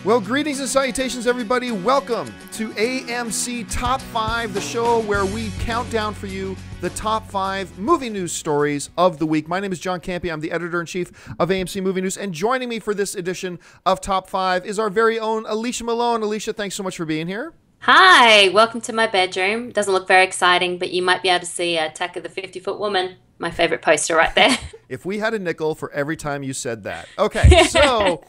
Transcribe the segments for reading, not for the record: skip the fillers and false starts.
Well, greetings and salutations, everybody. Welcome to AMC Top 5, the show where we count down for you the top 5 movie news stories of the week. My name is John Campea. I'm the editor-in-chief of AMC Movie News, and joining me for this edition of Top 5 is our very own Alicia Malone. Alicia, thanks so much for being here. Hi, welcome to my bedroom. Doesn't look very exciting, but you might be able to see Attack of the 50-Foot Woman, my favorite poster right there. If we had a nickel for every time you said that. Okay, so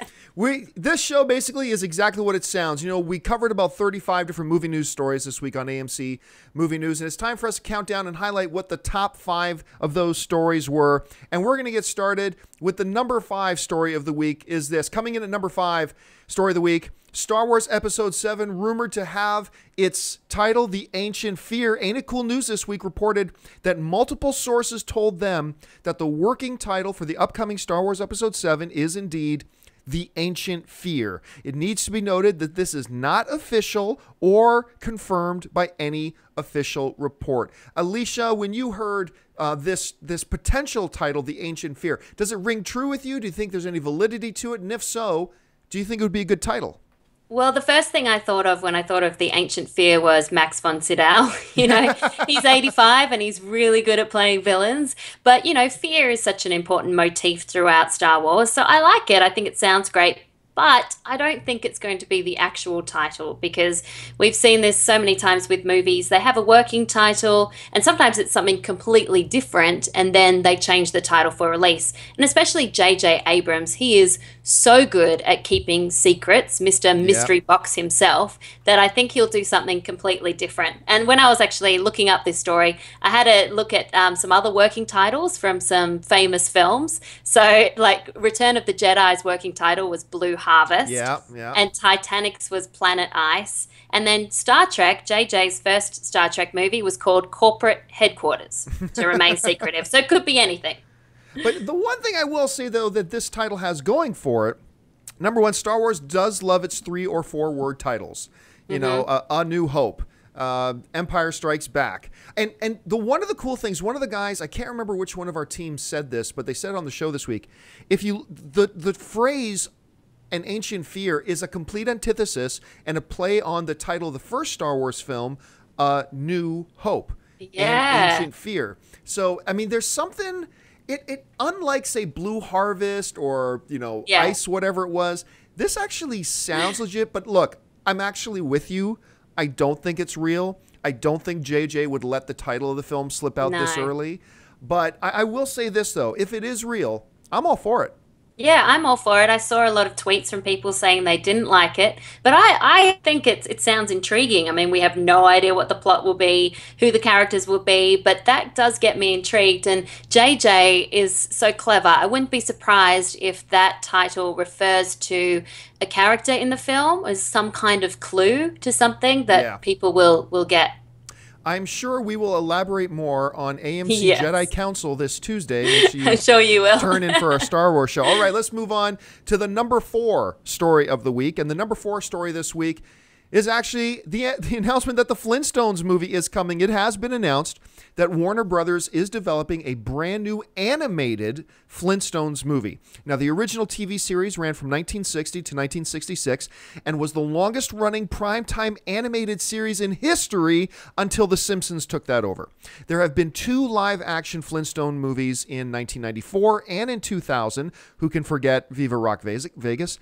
this show basically is exactly what it sounds. You know, we covered about 35 different movie news stories this week on AMC Movie News, and it's time for us to count down and highlight what the top 5 of those stories were. And we're going to get started with the number 5 story of the week is this. Coming in at number 5 story of the week, Star Wars Episode 7 rumored to have its title, The Ancient Fear. Ain't It Cool News this week reported that multiple sources told them that the working title for the upcoming Star Wars Episode 7 is indeed The Ancient Fear. It needs to be noted that this is not official or confirmed by any official report. Alicia, when you heard this potential title, The Ancient Fear, does it ring true with you? Do you think there's any validity to it? And if so, do you think it would be a good title? Well, the first thing I thought of when I thought of The Ancient Fear was Max von Sydow. You know, he's 85 and he's really good at playing villains. But, you know, fear is such an important motif throughout Star Wars. So I like it. I think it sounds great. But I don't think it's going to be the actual title because we've seen this so many times with movies. They have a working title and sometimes it's something completely different and then they change the title for release. And especially J.J. Abrams, he is so good at keeping secrets, Mr. Mystery Box himself, that I think he'll do something completely different. And when I was actually looking up this story, I had a look at some other working titles from some famous films. So like Return of the Jedi's working title was Blue Harvest. And Titanic's was Planet Ice. And then Star Trek, JJ's first Star Trek movie was called Corporate Headquarters, to remain secretive. So it could be anything. But the one thing I will say, though, that this title has going for it, number one, Star Wars does love its 3 or 4 word titles. You know, A New Hope, Empire Strikes Back. And one of the cool things, one of the guys, I can't remember which one of our teams said this, but they said it on the show this week. If you, the phrase An Ancient Fear is a complete antithesis and a play on the title of the first Star Wars film, New Hope. And Ancient Fear. So, I mean, there's something... It unlike, say, Blue Harvest or, you know, Ice, whatever it was, this actually sounds legit. But look, I'm actually with you. I don't think it's real. I don't think JJ would let the title of the film slip out this early. But I will say this, though. If it is real, I'm all for it. Yeah, I'm all for it. I saw a lot of tweets from people saying they didn't like it, but I think it sounds intriguing. I mean, we have no idea what the plot will be, who the characters will be, but that does get me intrigued. And JJ is so clever. I wouldn't be surprised if that title refers to a character in the film as some kind of clue to something that people will get. I'm sure we will elaborate more on AMC Jedi Council this Tuesday. I'm sure you will. Turn in for our Star Wars show. All right, let's move on to the number 4 story of the week. And the number 4 story this week is actually the announcement that the Flintstones movie is coming. It has been announced that Warner Brothers is developing a brand new animated Flintstones movie. Now, the original TV series ran from 1960 to 1966 and was the longest running primetime animated series in history until The Simpsons took that over. There have been 2 live action Flintstone movies in 1994 and in 2000. Who can forget Viva Rock Vegas?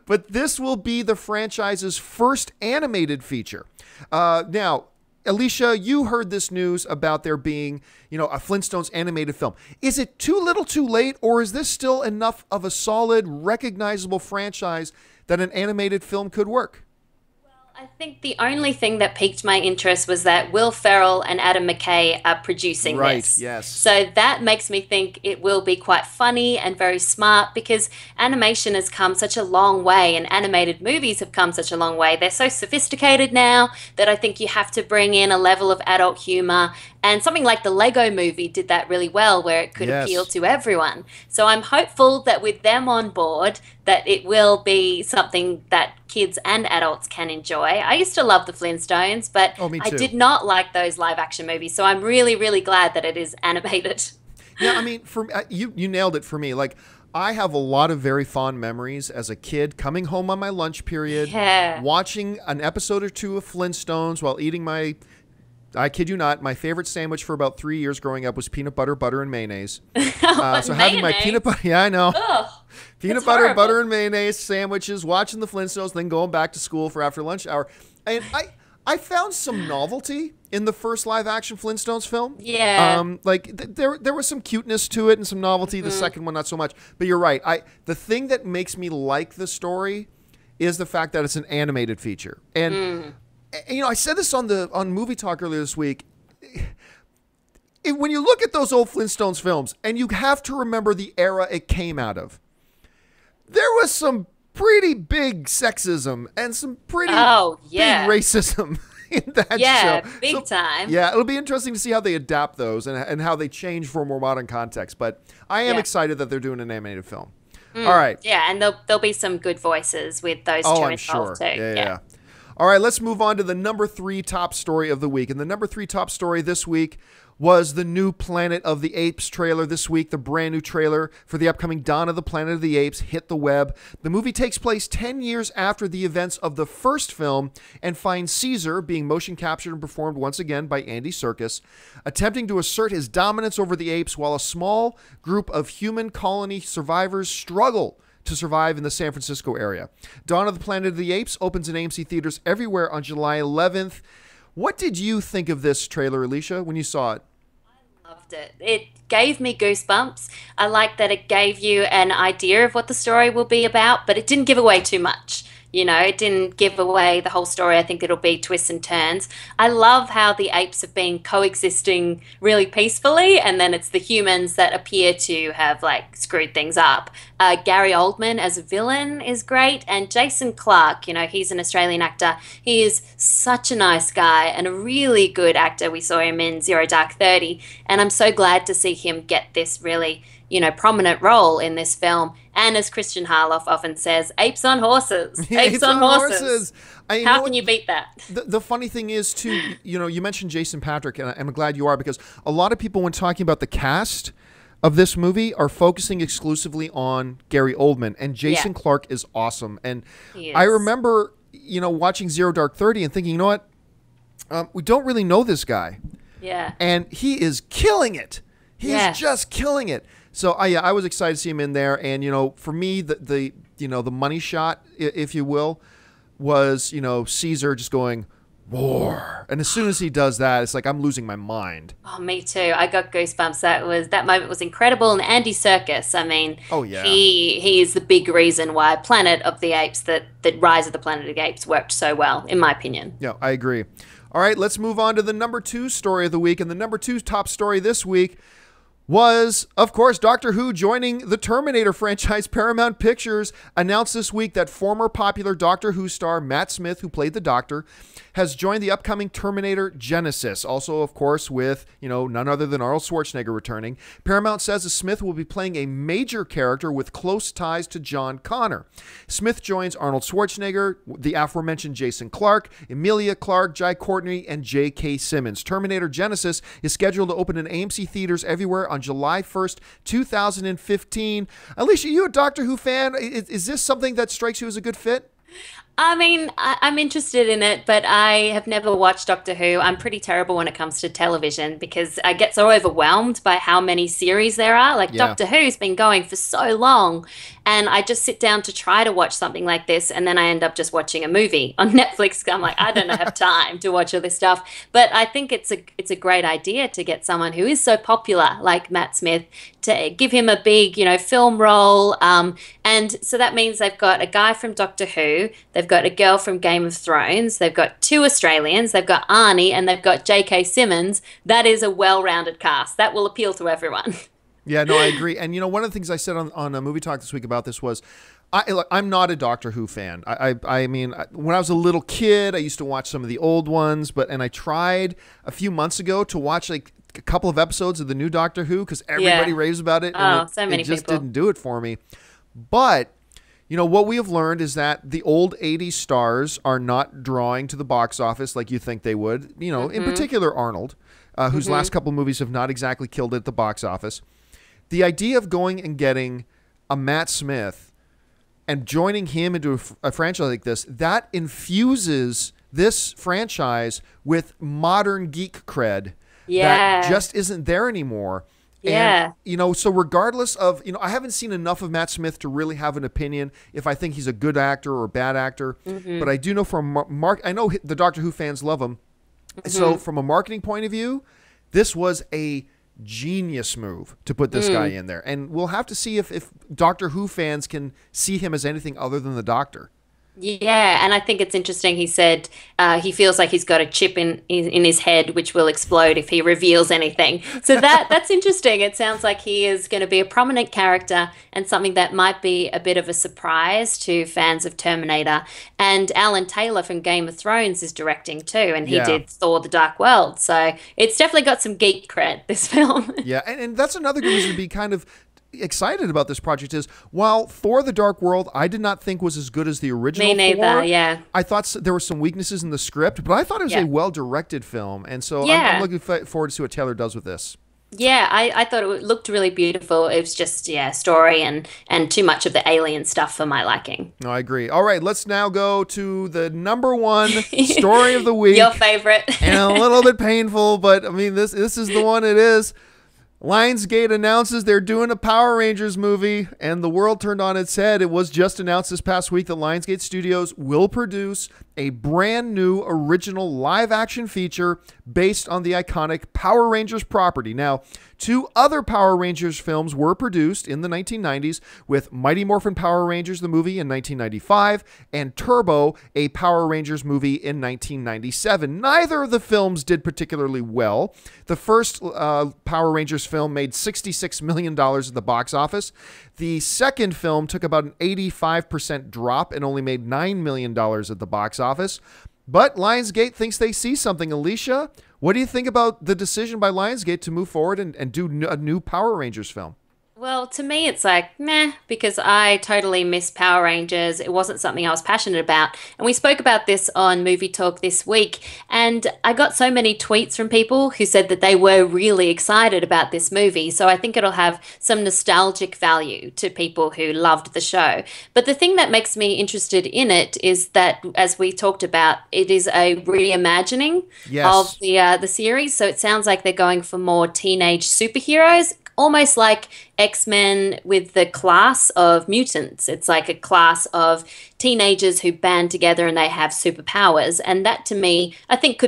But this will be the franchise's first animated feature. Now, Alicia, you heard this news about there being, you know, a Flintstones animated film. Is it too little too late, or is this still enough of a solid, recognizable franchise that an animated film could work? I think the only thing that piqued my interest was that Will Ferrell and Adam McKay are producing this. Yes. So that makes me think it will be quite funny and very smart because animation has come such a long way and animated movies have come such a long way. They're so sophisticated now that I think you have to bring in a level of adult humor. And something like the Lego movie did that really well where it could appeal to everyone. So I'm hopeful that with them on board that it will be something that kids and adults can enjoy. I used to love the Flintstones, but I did not like those live action movies. So I'm really, really glad that it is animated. Yeah, I mean, you nailed it for me. Like, I have a lot of very fond memories as a kid coming home on my lunch period, Yeah. watching an episode or two of Flintstones while eating I kid you not, my favorite sandwich for about 3 years growing up was peanut butter, butter, and mayonnaise. So having my peanut butter, yeah, I know. Ugh, Peanut butter, butter, and mayonnaise sandwiches, watching the Flintstones, then going back to school for after lunch hour. And I found some novelty in the first live action Flintstones film. Yeah. There was some cuteness to it and some novelty. The second one, not so much. But you're right. The thing that makes me like the story is the fact that it's an animated feature. And I said this on Movie Talk earlier this week. When you look at those old Flintstones films, and you have to remember the era it came out of, there was some pretty big sexism and some pretty big racism in that show. Yeah, big time. Yeah, it'll be interesting to see how they adapt those and how they change for a more modern context. But I am excited that they're doing an animated film. All right. Yeah, and there'll be some good voices with those two involved sure. too. Yeah. All right, let's move on to the number 3 top story of the week. And the number 3 top story this week was the new Planet of the Apes trailer this week. The brand new trailer for the upcoming Dawn of the Planet of the Apes hit the web. The movie takes place 10 years after the events of the first film and finds Caesar being motion captured and performed once again by Andy Serkis, attempting to assert his dominance over the apes while a small group of human colony survivors struggle to survive in the San Francisco area. Dawn of the Planet of the Apes opens in AMC theaters everywhere on July 11th. What did you think of this trailer, Alicia, when you saw it? I loved it. It gave me goosebumps. I like that it gave you an idea of what the story will be about, but it didn't give away too much. It didn't give away the whole story. I think it'll be twists and turns. I love how the apes have been coexisting really peacefully, and then it's the humans that appear to have screwed things up. Gary Oldman as a villain is great, and Jason Clarke, he's an Australian actor. He is such a nice guy and a really good actor. We saw him in Zero Dark 30, and I'm so glad to see him get this really prominent role in this film. And as Christian Harloff often says, apes on horses. Apes on horses. How can you beat that? The funny thing is, too, you mentioned Jason Patrick, and I'm glad you are, because a lot of people, when talking about the cast of this movie, are focusing exclusively on Gary Oldman, and Jason Clarke is awesome. And I remember, watching Zero Dark 30 and thinking, you know what? We don't really know this guy. Yeah. And he is killing it. He is just killing it. So I was excited to see him in there, and for me the money shot, if you will, was Caesar just going war, and as soon as he does that, it's like I'm losing my mind. Oh, me too. I got goosebumps. That moment was incredible. And Andy Serkis, he is the big reason why Planet of the Apes, that Rise of the Planet of the Apes worked so well, in my opinion. Yeah, I agree. All right, let's move on to the number 2 story of the week, and the number 2 top story this week was, of course, Doctor Who joining the Terminator franchise. Paramount Pictures announced this week that former popular Doctor Who star Matt Smith, who played the Doctor, has joined the upcoming Terminator Genesis. Also, of course, with, none other than Arnold Schwarzenegger returning. Paramount says that Smith will be playing a major character with close ties to John Connor. Smith joins Arnold Schwarzenegger, the aforementioned Jason Clarke, Emilia Clarke, Jai Courtney, and J.K. Simmons. Terminator Genesis is scheduled to open in AMC theaters everywhere on July 1st, 2015. Alicia, you a Doctor Who fan? Is this something that strikes you as a good fit? I'm interested in it, but I have never watched Doctor Who. I'm pretty terrible when it comes to television because I get so overwhelmed by how many series there are. Doctor Who's been going for so long, and I just sit down to try to watch something like this, and then I end up just watching a movie on Netflix. I'm like, I don't have time to watch all this stuff. But I think it's a great idea to get someone who is so popular like Matt Smith, to give him a big, film role. And so that means they've got a guy from Doctor Who, they've got a girl from Game of Thrones, they've got 2 Australians, they've got Arnie, and they've got J.K. Simmons. That is a well-rounded cast. That will appeal to everyone. Yeah, no, I agree. And, one of the things I said on a Movie Talk this week about this was, I'm not a Doctor Who fan. I mean, when I was a little kid, I used to watch some of the old ones, and I tried a few months ago to watch a couple of episodes of the new Doctor Who because everybody raves about it. And it just didn't do it for me. But, what we have learned is that the old 80s stars are not drawing to the box office like you think they would. In particular, Arnold, whose last couple movies have not exactly killed it at the box office. The idea of going and getting a Matt Smith and joining him into a franchise like this, that infuses this franchise with modern geek cred that just isn't there anymore. Yeah. And, you know, so regardless of, you know, I haven't seen enough of Matt Smith to really have an opinion if I think he's a good actor or a bad actor. But I do know from I know the Doctor Who fans love him. So from a marketing point of view, this was a genius move to put this guy in there. And we'll have to see if Doctor Who fans can see him as anything other than the Doctor. Yeah, and I think it's interesting. He said he feels like he's got a chip in his head which will explode if he reveals anything. So that's interesting. It sounds like he is going to be a prominent character and something that might be a bit of a surprise to fans of Terminator. And Alan Taylor from Game of Thrones is directing too, and he did Thor: The Dark World. So it's definitely got some geek cred, this film. Yeah, and that's another good reason to be kind of excited about this project is while Thor: The Dark World I did not think was as good as the original Me neither, Thor, yeah. I thought there were some weaknesses in the script, but I thought it was a well-directed film, and so I'm looking forward to see what Taylor does with this. Yeah, I thought it looked really beautiful. It was just, story and too much of the alien stuff for my liking. No, I agree. All right, let's now go to the number one story of the week. Your favorite. And a little bit painful, but I mean, this is the one it is. Lionsgate announces they're doing a Power Rangers movie, and the world turned on its head. It was just announced this past week that Lionsgate Studios will produce a brand new original live-action feature based on the iconic Power Rangers property. Now, 2 other Power Rangers films were produced in the 1990s, with Mighty Morphin Power Rangers, the movie, in 1995, and Turbo, a Power Rangers movie, in 1997. Neither of the films did particularly well. The first Power Rangers film made $66 million at the box office. The second film took about an 85% drop and only made $9 million at the box office. But Lionsgate thinks they see something. Alicia, what do you think about the decision by Lionsgate to move forward and do a new Power Rangers film? Well, to me, it's like, meh, because I totally miss Power Rangers. It wasn't something I was passionate about. And we spoke about this on Movie Talk this week. And I got so many tweets from people who said that they were really excited about this movie. So I think it'll have some nostalgic value to people who loved the show. But the thing that makes me interested in it is that, as we talked about, it is a reimagining of the series. So it sounds like they're going for more teenage superheroes, almost like X-Men with the class of mutants. It's like a class of teenagers who band together and they have superpowers. And that, to me, I think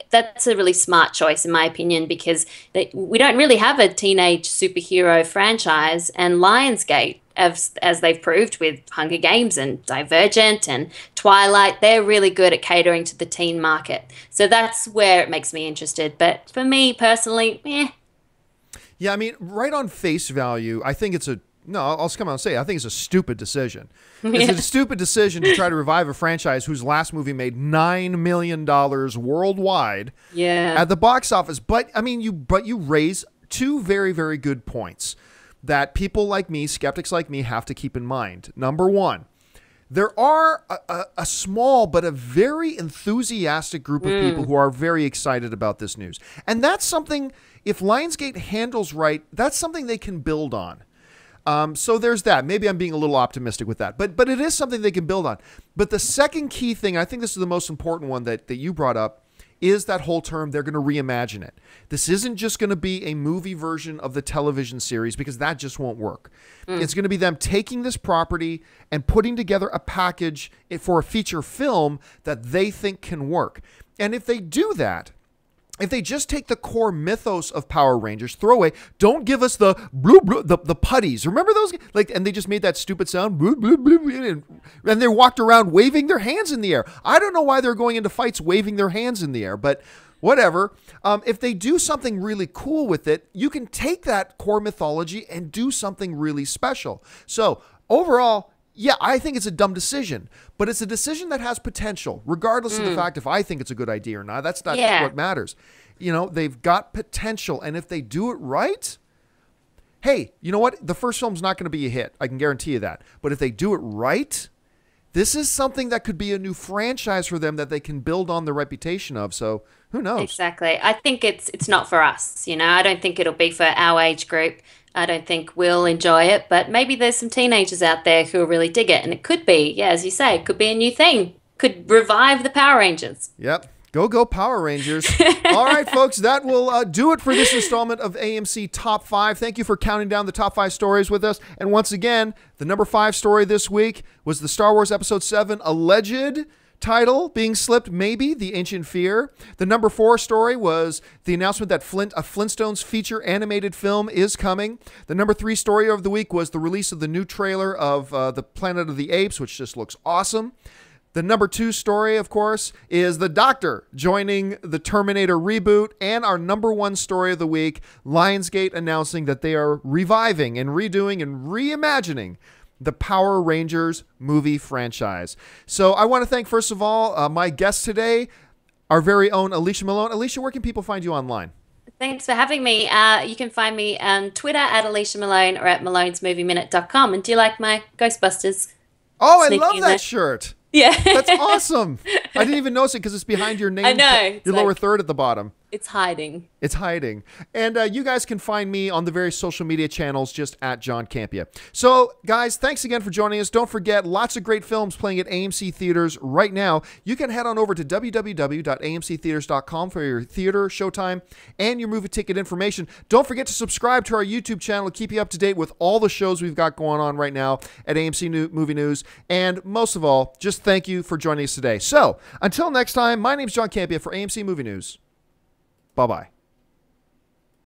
that's a really smart choice, in my opinion, because we don't really have a teenage superhero franchise. And Lionsgate, as they've proved with Hunger Games and Divergent and Twilight, they're really good at catering to the teen market. So that's where it makes me interested. But for me personally, Yeah, I mean, right on face value, I think it's I'll come out and say it, I think it's a stupid decision. It's a stupid decision to try to revive a franchise whose last movie made $9 million worldwide at the box office. But I mean, you raise 2 very, very good points that people like me, skeptics like me, have to keep in mind. Number one, there are a small but a very enthusiastic group of people who are very excited about this news. And that's something, if Lionsgate handles right, that's something they can build on. So there's that. Maybe I'm being a little optimistic with that. But it is something they can build on. But the second key thing, I think this is the most important one that you brought up, is that whole term, they're going to reimagine it. This isn't just going to be a movie version of the television series, because that just won't work. It's going to be them taking this property and putting together a package for a feature film that they think can work. And if they do that, if they just take the core mythos of Power Rangers, throw away, don't give us the blue, the putties. Remember those? And they just made that stupid sound, blue, blue, blue, and they walked around waving their hands in the air. I don't know why they're going into fights waving their hands in the air, but whatever. If they do something really cool with it, you can take that core mythology and do something really special. So overall, yeah, I think it's a dumb decision, but it's a decision that has potential, regardless of the fact if I think it's a good idea or not. That's not what matters. You know, they've got potential, and if they do it right, hey, you know what? The first film's not going to be a hit. I can guarantee you that. But if they do it right, this is something that could be a new franchise for them that they can build on the reputation of. So who knows? Exactly. I think it's not for us. I don't think it'll be for our age group. I don't think we'll enjoy it, but maybe there's some teenagers out there who will really dig it. And it could be, yeah, as you say, it could be a new thing. Could revive the Power Rangers. Yep. Go Power Rangers. All right, folks, that will do it for this installment of AMC Top 5. Thank you for counting down the top 5 stories with us. And once again, the number 5 story this week was the Star Wars Episode 7 alleged title being slipped, maybe, The Ancient Fear. The number 4 story was the announcement that a Flintstones feature animated film is coming. The number 3 story of the week was the release of the new trailer of the Planet of the Apes, which just looks awesome. The number 2 story, of course, is the Doctor joining the Terminator reboot. And our number 1 story of the week, Lionsgate announcing that they are reviving and redoing and reimagining the Power Rangers movie franchise. So I want to thank, first of all, my guest today, our very own Alicia Malone. Alicia, where can people find you online? Thanks for having me. You can find me on Twitter at Alicia Malone or at malonesmovieminute.com. And do you like my Ghostbusters? Oh, I love that shirt. Yeah. That's awesome. I didn't even notice it because it's behind your name. I know. Your lower third at the bottom. It's hiding. It's hiding. And you guys can find me on the various social media channels just at John Campea. So, guys, thanks again for joining us. Don't forget, lots of great films playing at AMC Theaters right now. You can head on over to www.amctheaters.com for your theater, showtime, and your movie ticket information. Don't forget to subscribe to our YouTube channel to keep you up to date with all the shows we've got going on right now at AMC Movie News. And most of all, just thank you for joining us today. So, until next time, my name's John Campea for AMC Movie News. Bye-bye.